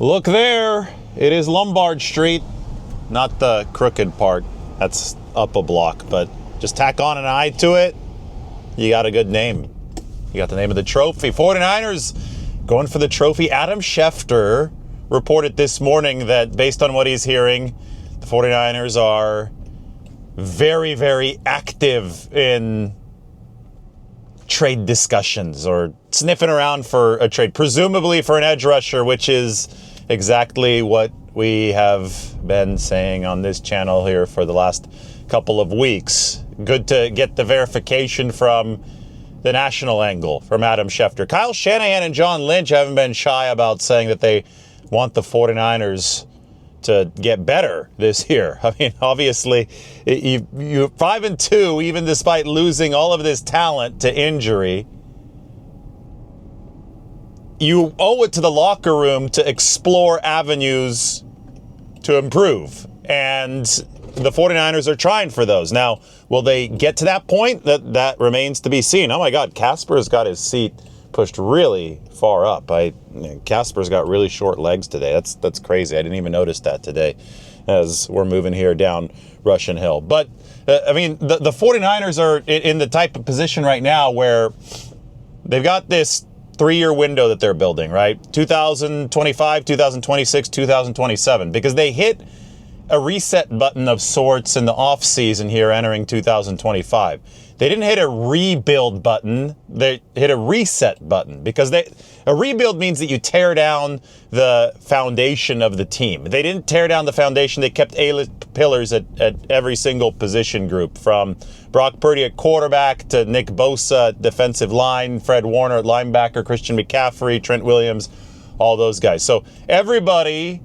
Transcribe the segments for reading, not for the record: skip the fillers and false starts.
Look there, it is Lombard Street, not the crooked part. That's up a block, but just tack on an I to it. You got a good name. You got the name of the trophy. 49ers going for the trophy. Adam Schefter reported this morning that based on what he's hearing, the 49ers are very, very active in trade discussions or sniffing around for a trade, presumably for an edge rusher, which is exactly what we have been saying on this channel here for the last couple of weeks. Good to get the verification from the national angle from Adam Schefter. Kyle Shanahan and John Lynch haven't been shy about saying that they want the 49ers to get better this year. I mean, obviously, you're 5-2, even despite losing all of this talent to injury. You owe it to the locker room to explore avenues to improve. And the 49ers are trying for those. Now, will they get to that point? That remains to be seen. Oh my God, Casper's got his seat pushed really far up. Casper's got really short legs today. That's crazy. I didn't even notice that today as we're moving here down Russian Hill. But, I mean, the 49ers are in the type of position right now where they've got this 3-year window that they're building, right? 2025, 2026, 2027, because they hit a reset button of sorts in the off season here entering 2025. They didn't hit a rebuild button. They hit a reset button because a rebuild means that you tear down the foundation of the team. They didn't tear down the foundation. They kept A-list pillars at every single position group, from Brock Purdy at quarterback to Nick Bosa at defensive line, Fred Warner at linebacker, Christian McCaffrey, Trent Williams, all those guys. So everybody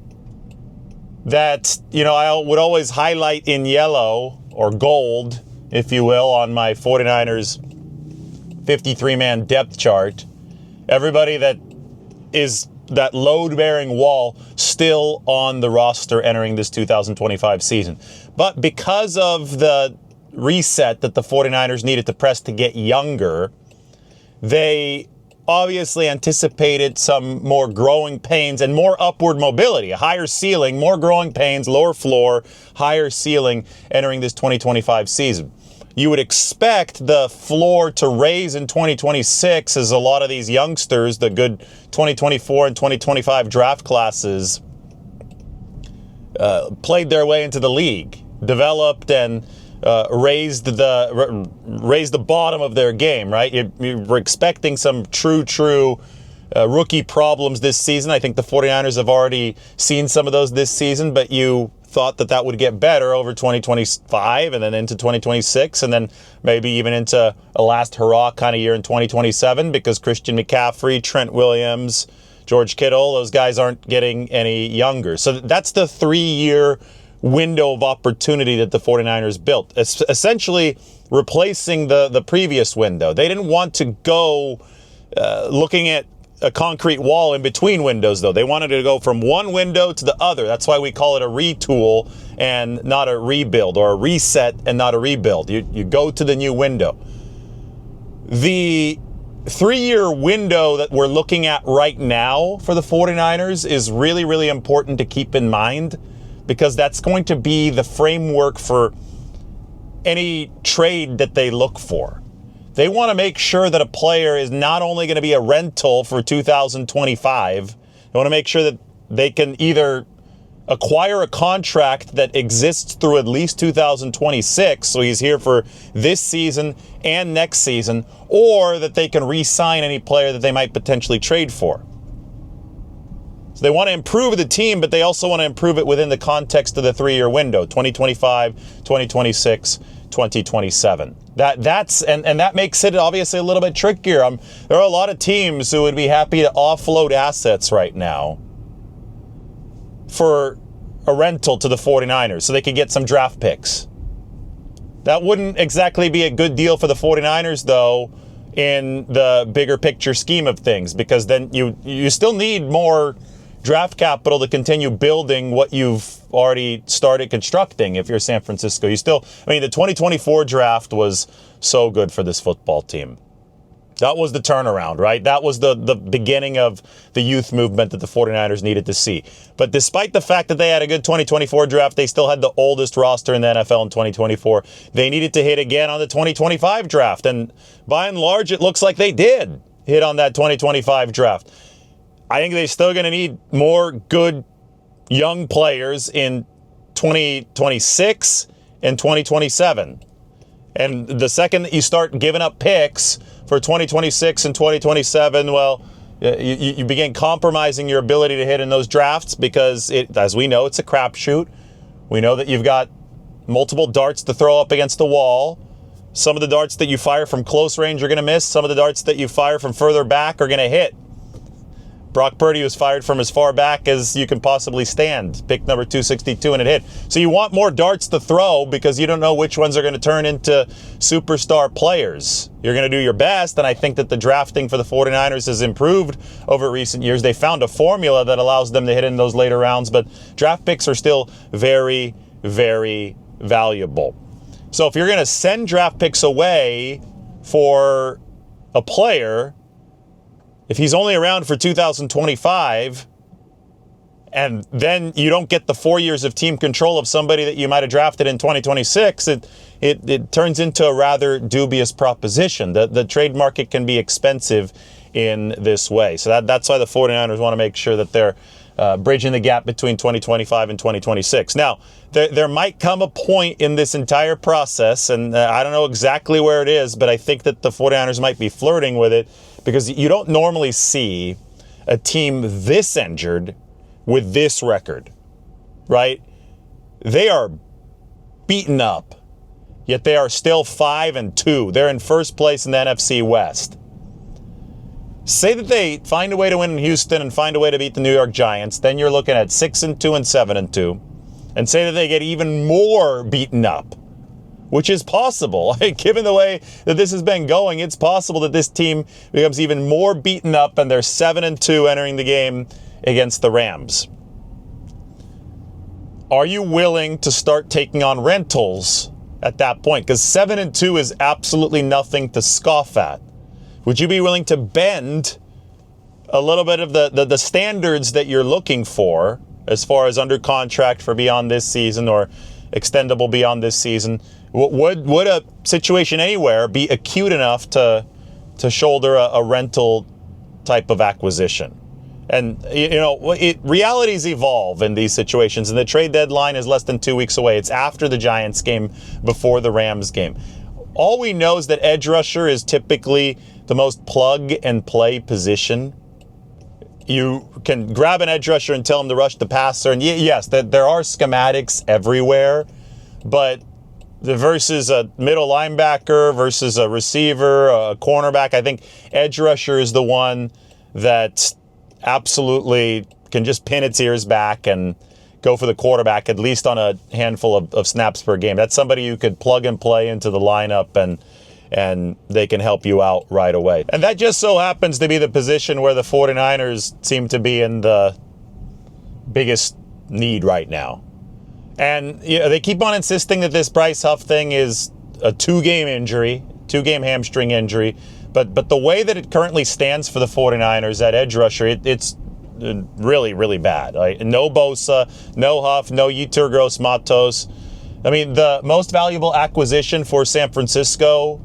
that, I would always highlight in yellow or gold, if you will, on my 49ers 53-man depth chart. Everybody that is that load-bearing wall still on the roster entering this 2025 season. But because of the reset that the 49ers needed to press to get younger, they obviously anticipated some more growing pains and more upward mobility, a higher ceiling, more growing pains, lower floor, higher ceiling entering this 2025 season. You would expect the floor to raise in 2026 as a lot of these youngsters, the good 2024 and 2025 draft classes, played their way into the league, developed and raised the bottom of their game, right? You're expecting some true rookie problems this season. I think the 49ers have already seen some of those this season, but you thought that would get better over 2025 and then into 2026 and then maybe even into a last hurrah kind of year in 2027, because Christian McCaffrey, Trent Williams, George Kittle, those guys aren't getting any younger. So that's the 3-year window of opportunity that the 49ers built, essentially replacing the previous window. They didn't want to go looking at a concrete wall in between windows, though. They wanted to go from one window to the other. That's why we call it a retool and not a rebuild, or a reset and not a rebuild. You go to the new window. The 3-year window that we're looking at right now for the 49ers is really, really important to keep in mind, because that's going to be the framework for any trade that they look for. They want to make sure that a player is not only going to be a rental for 2025, they want to make sure that they can either acquire a contract that exists through at least 2026, so he's here for this season and next season, or that they can re-sign any player that they might potentially trade for. So they want to improve the team, but they also want to improve it within the context of the 3-year window, 2025, 2026, 2027. That makes it obviously a little bit trickier. There are a lot of teams who would be happy to offload assets right now for a rental to the 49ers so they could get some draft picks. That wouldn't exactly be a good deal for the 49ers, though, in the bigger picture scheme of things, because then you still need more draft capital to continue building what you've already started constructing. If you're San Francisco, the 2024 draft was so good for this football team. That was the turnaround, right? That was the beginning of the youth movement that the 49ers needed to see. But despite the fact that they had a good 2024 draft, they still had the oldest roster in the NFL in 2024. They needed to hit again on the 2025 draft. And by and large, it looks like they did hit on that 2025 draft. I think they're still going to need more good young players in 2026 and 2027. And the second that you start giving up picks for 2026 and 2027, well, you begin compromising your ability to hit in those drafts because, as we know, it's a crapshoot. We know that you've got multiple darts to throw up against the wall. Some of the darts that you fire from close range are going to miss. Some of the darts that you fire from further back are going to hit. Brock Purdy was fired from as far back as you can possibly stand. Pick number 262 and it hit. So you want more darts to throw because you don't know which ones are going to turn into superstar players. You're going to do your best, and I think that the drafting for the 49ers has improved over recent years. They found a formula that allows them to hit in those later rounds, but draft picks are still very, very valuable. So if you're going to send draft picks away for a player, if he's only around for 2025, and then you don't get the 4 years of team control of somebody that you might have drafted in 2026, it turns into a rather dubious proposition. The trade market can be expensive in this way. So that's why the 49ers want to make sure that they're bridging the gap between 2025 and 2026. Now, there might come a point in this entire process, and I don't know exactly where it is, but I think that the 49ers might be flirting with it, because you don't normally see a team this injured with this record, right? They are beaten up, yet they are still 5-2. They're in first place in the NFC West. Say that they find a way to win in Houston and find a way to beat the New York Giants, then you're looking at 6-2 and 7-2. And say that they get even more beaten up, which is possible. Given the way that this has been going, it's possible that this team becomes even more beaten up and they're 7-2 entering the game against the Rams. Are you willing to start taking on rentals at that point? Because 7-2 is absolutely nothing to scoff at. Would you be willing to bend a little bit of the standards that you're looking for as far as under contract for beyond this season or extendable beyond this season? Would a situation anywhere be acute enough to shoulder a rental type of acquisition? And, realities evolve in these situations, and the trade deadline is less than 2 weeks away. It's after the Giants game, before the Rams game. All we know is that edge rusher is typically the most plug-and-play position. You can grab an edge rusher and tell him to rush the passer, and yes, there are schematics everywhere, but versus a middle linebacker, versus a receiver, a cornerback, I think edge rusher is the one that absolutely can just pin its ears back and go for the quarterback, at least on a handful of snaps per game. That's somebody you could plug and play into the lineup, and they can help you out right away. And that just so happens to be the position where the 49ers seem to be in the biggest need right now. And they keep on insisting that this Bryce Huff thing is a two-game hamstring injury. But the way that it currently stands for the 49ers at edge rusher, it's really, really bad. Right? No Bosa, no Huff, no Yetur Gross-Matos. I mean, the most valuable acquisition for San Francisco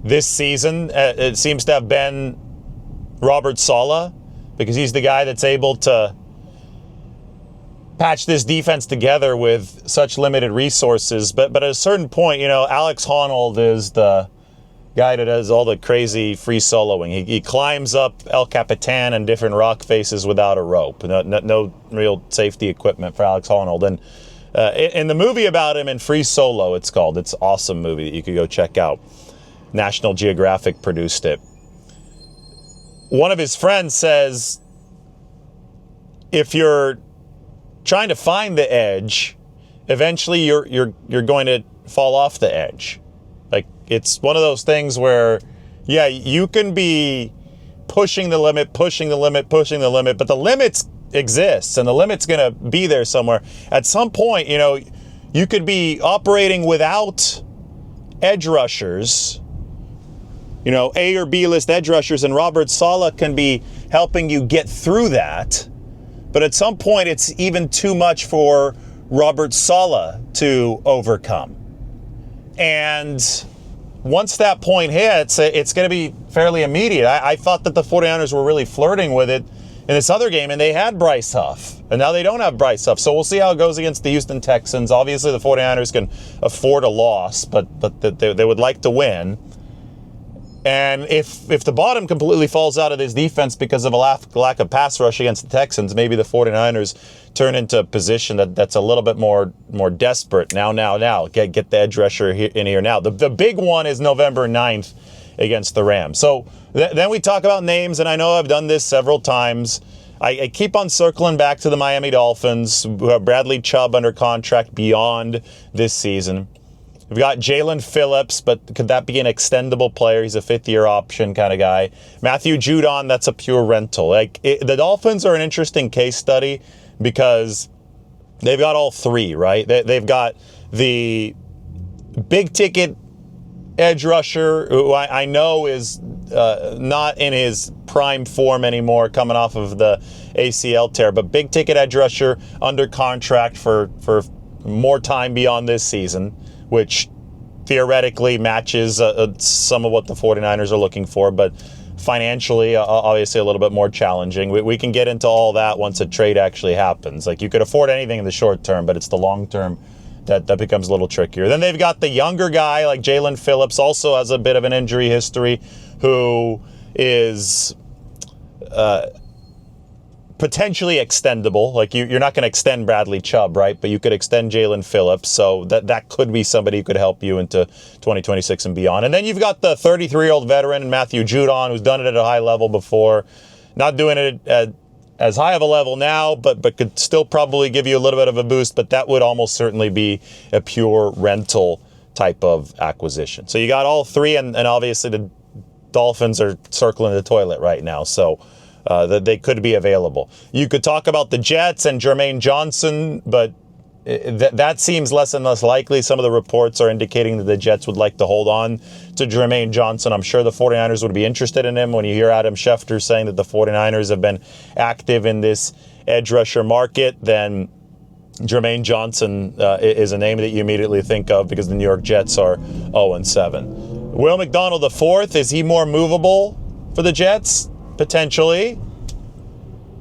this season, it seems to have been Robert Saleh, because he's the guy that's able to patch this defense together with such limited resources. But at a certain point, Alex Honnold is the guy that does all the crazy free soloing. He climbs up El Capitan and different rock faces without a rope. No real safety equipment for Alex Honnold. And in the movie about him, in Free Solo, it's called. It's an awesome movie that you could go check out. National Geographic produced it. One of his friends says, if you're trying to find the edge, eventually you're going to fall off the edge. Like, it's one of those things where, yeah, you can be pushing the limit, but the limit exists, and the limit's going to be there somewhere. At some point, you could be operating without edge rushers A or B list edge rushers, and Robert Saleh can be helping you get through that. But at some point, it's even too much for Robert Saleh to overcome. And once that point hits, it's going to be fairly immediate. I thought that the 49ers were really flirting with it in this other game, and they had Bryce Huff. And now they don't have Bryce Huff. So we'll see how it goes against the Houston Texans. Obviously, the 49ers can afford a loss, but they would like to win. And if the bottom completely falls out of this defense because of a lack of pass rush against the Texans, maybe the 49ers turn into a position that's a little bit more desperate. Now. Get the edge rusher in here now. The big one is November 9th against the Rams. So then we talk about names, and I know I've done this several times. I keep on circling back to the Miami Dolphins, who have Bradley Chubb under contract beyond this season. We've got Jalen Phillips, but could that be an extendable player? He's a fifth-year option kind of guy. Matthew Judon, that's a pure rental. The Dolphins are an interesting case study because they've got all three, right? They've got the big-ticket edge rusher, who I know is not in his prime form anymore, coming off of the ACL tear, but big-ticket edge rusher under contract for more time beyond this season, which theoretically matches some of what the 49ers are looking for, but financially, obviously a little bit more challenging. We can get into all that once a trade actually happens. You could afford anything in the short term, but it's the long term that becomes a little trickier. Then they've got the younger guy like Jalen Phillips, also has a bit of an injury history, who is potentially extendable. You're not going to extend Bradley Chubb, right? But you could extend Jalen Phillips, so that could be somebody who could help you into 2026 and beyond. And then you've got the 33-year-old veteran Matthew Judon, who's done it at a high level before, not doing it at as high of a level now, but could still probably give you a little bit of a boost, but that would almost certainly be a pure rental type of acquisition. So you got all three, and obviously the Dolphins are circling the toilet right now, so that they could be available. You could talk about the Jets and Jermaine Johnson, but that seems less and less likely. Some of the reports are indicating that the Jets would like to hold on to Jermaine Johnson. I'm sure the 49ers would be interested in him. When you hear Adam Schefter saying that the 49ers have been active in this edge rusher market, then Jermaine Johnson is a name that you immediately think of because the New York Jets are 0-7. Will McDonald IV, is he more movable for the Jets? Potentially.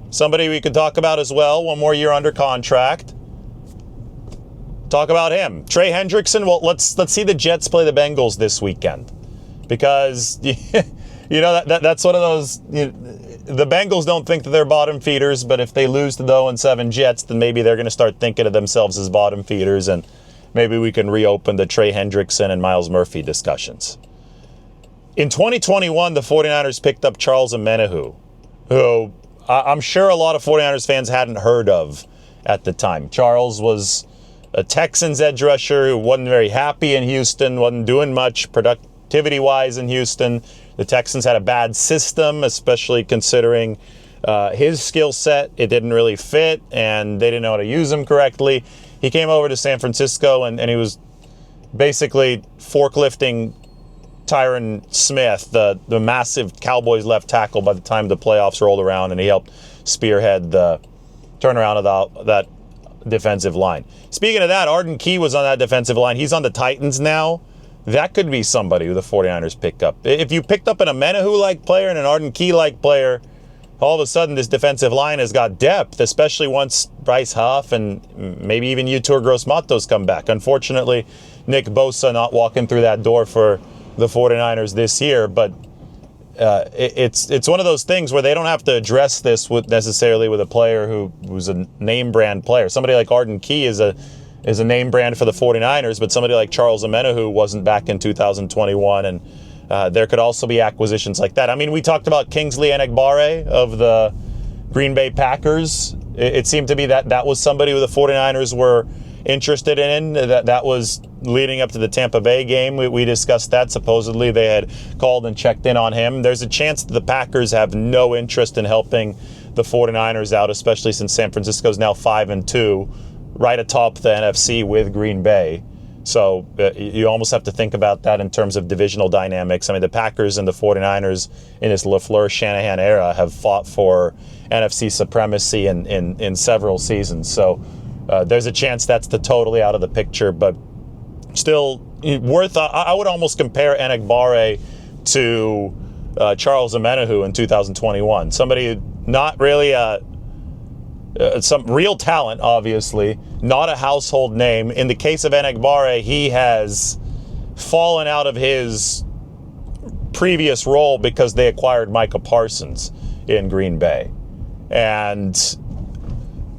Somebody we could talk about as well. One more year under contract. Talk about him. Trey Hendrickson. Well, let's see the Jets play the Bengals this weekend, because that's one of those. The Bengals don't think that they're bottom feeders, but if they lose to the 0-7 Jets, then maybe they're going to start thinking of themselves as bottom feeders, and maybe we can reopen the Trey Hendrickson and Miles Murphy discussions. In 2021, the 49ers picked up Charles Omenihu, who I'm sure a lot of 49ers fans hadn't heard of at the time. Charles was a Texans edge rusher who wasn't very happy in Houston, wasn't doing much productivity-wise in Houston. The Texans had a bad system, especially considering his skill set. It didn't really fit, and they didn't know how to use him correctly. He came over to San Francisco, and he was basically forklifting Tyron Smith, the massive Cowboys left tackle, by the time the playoffs rolled around, and he helped spearhead the turnaround of that defensive line. Speaking of that, Arden Key was on that defensive line. He's on the Titans now. That could be somebody who the 49ers pick up. If you picked up an Omenihu-like player and an Arden Key-like player, all of a sudden this defensive line has got depth, especially once Bryce Huff and maybe even Yetur Gross-Matos come back. Unfortunately, Nick Bosa not walking through that door for the 49ers this year, but it's one of those things where they don't have to address this necessarily with a player who's a name brand player. Somebody like Arden Key is a name brand for the 49ers, but somebody like Charles Omenihu wasn't back in 2021, and there could also be acquisitions like that. I mean, we talked about Kingsley Enagbare of the Green Bay Packers. It seemed to be that was somebody who the 49ers were interested in. That was leading up to the Tampa Bay game. We discussed that. Supposedly they had called and checked in on him. There's a chance that the Packers have no interest in helping the 49ers out, especially since San Francisco's now 5-2, right atop the NFC with Green Bay. So you almost have to think about that in terms of divisional dynamics. I mean, the Packers and the 49ers in this LaFleur-Shanahan era have fought for NFC supremacy in several seasons. So there's a chance that's totally out of the picture, but still worth. I would almost compare Enagbare to Charles Omenihu in 2021. Somebody not really some real talent, obviously, not a household name. In the case of Enagbare, he has fallen out of his previous role because they acquired Micah Parsons in Green Bay. And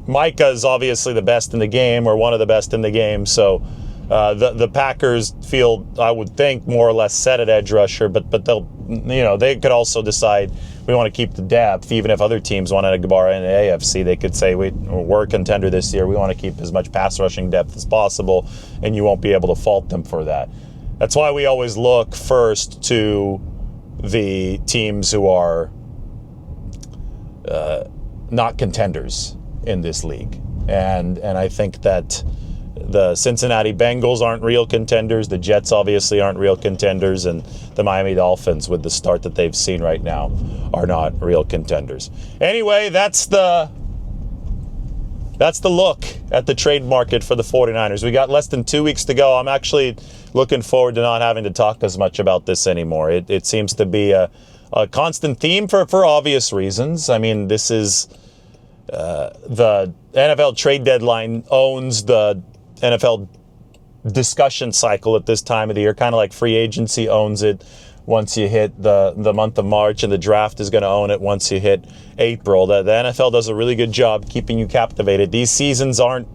Micah is obviously the best in the game, or one of the best in the game, so the Packers feel, I would think, more or less set at edge rusher, but they'll, they could also decide we want to keep the depth. Even if other teams want Enagbare in the AFC, they could say we're a contender this year. We want to keep as much pass rushing depth as possible, and you won't be able to fault them for that. That's why we always look first to the teams who are not contenders in this league, and I think that the Cincinnati Bengals aren't real contenders. The Jets obviously aren't real contenders, and the Miami Dolphins, with the start that they've seen right now, are not real contenders. Anyway, that's the look at the trade market for the 49ers. We got less than 2 weeks to go. I'm actually looking forward to not having to talk as much about this anymore. It seems to be a constant theme for obvious reasons. I mean, this is the NFL trade deadline owns the NFL discussion cycle at this time of the year, kind of like free agency owns it once you hit the month of March, and the draft is going to own it once you hit April. The NFL does a really good job keeping you captivated. These seasons aren't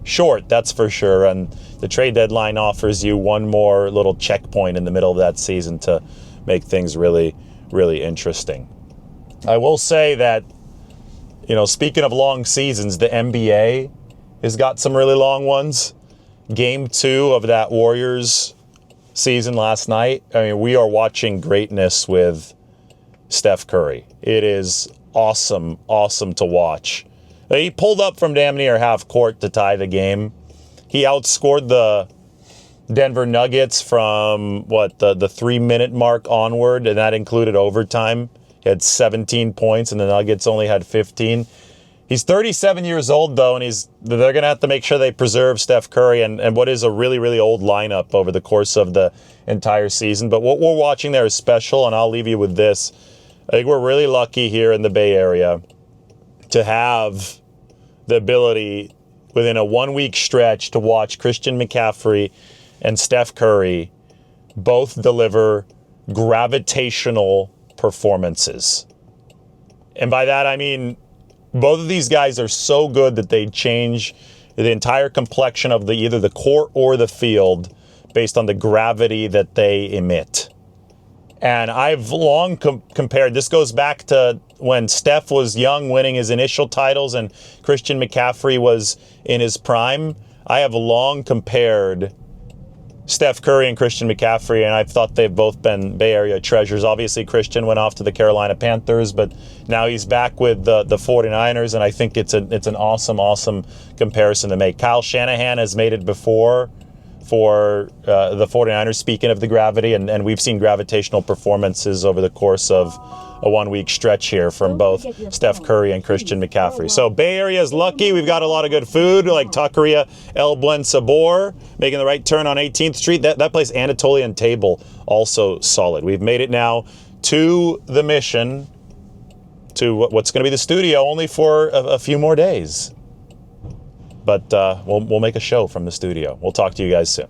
short, that's for sure, and the trade deadline offers you one more little checkpoint in the middle of that season to make things really, really interesting. I will say that, speaking of long seasons, the NBA has got some really long ones. Game 2 of that Warriors season last night. I mean, we are watching greatness with Steph Curry. It is awesome to watch. He pulled up from damn near half court to tie the game. He outscored the Denver Nuggets from the 3-minute mark onward, and that included overtime. He had 17 points, and the Nuggets only had 15. He's 37 years old, though, and they're going to have to make sure they preserve Steph Curry and what is a really, really old lineup over the course of the entire season. But what we're watching there is special, and I'll leave you with this. I think we're really lucky here in the Bay Area to have the ability within a 1-week stretch to watch Christian McCaffrey and Steph Curry both deliver gravitational performances. And by that, I mean, both of these guys are so good that they change the entire complexion of either the court or the field based on the gravity that they emit. And I've long compared, this goes back to when Steph was young, winning his initial titles, and Christian McCaffrey was in his prime. I have long compared Steph Curry and Christian McCaffrey, and I've thought they've both been Bay Area treasures. Obviously, Christian went off to the Carolina Panthers, but now he's back with the 49ers, and I think it's an awesome comparison to make. Kyle Shanahan has made it before for the 49ers, speaking of the gravity, and we've seen gravitational performances over the course of a 1-week stretch here from both Steph Curry and Christian McCaffrey. So Bay Area is lucky. We've got a lot of good food like Taqueria El Buen Sabor, making the right turn on 18th Street. That place, Anatolian Table, also solid. We've made it now to the Mission, to what's going to be the studio, only for a few more days. But we'll make a show from the studio. We'll talk to you guys soon.